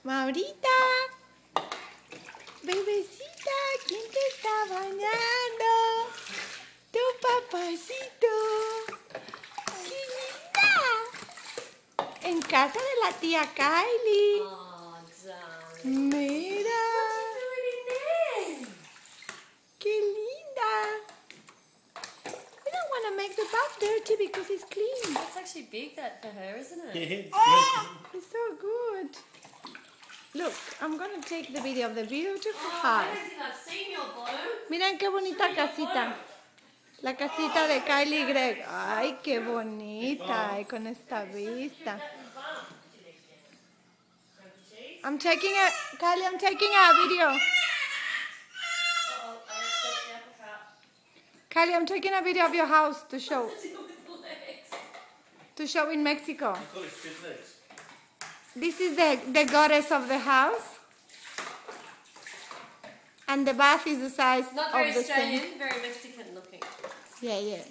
Maurita, bebecita, ¿quién te está bañando? Tu papacito. ¡Qué linda! En casa de la tía Kylie. Oh, darling. Mira. What's it doing in there? ¡Qué linda! We don't want to make the bath dirty because it's clean. That's actually big that for her, isn't it? It's so good. Look, I'm going to take the video of the beautiful Oh, I house. don't think I've seen your blow. Miren qué bonita casita. La casita de Kylie y Greg. Ay, qué bonita. Y con esta vista. I'm taking a... Kylie, I'm taking a video. Uh-oh, I upset the apple cart. Kylie, I'm taking a video of your house to show. What's it do with legs? To show in Mexico. I call it fish legs. This is the goddess of the house. And the bath is the size Not of very the Australian, sink. very Mexican looking. Yeah, yeah.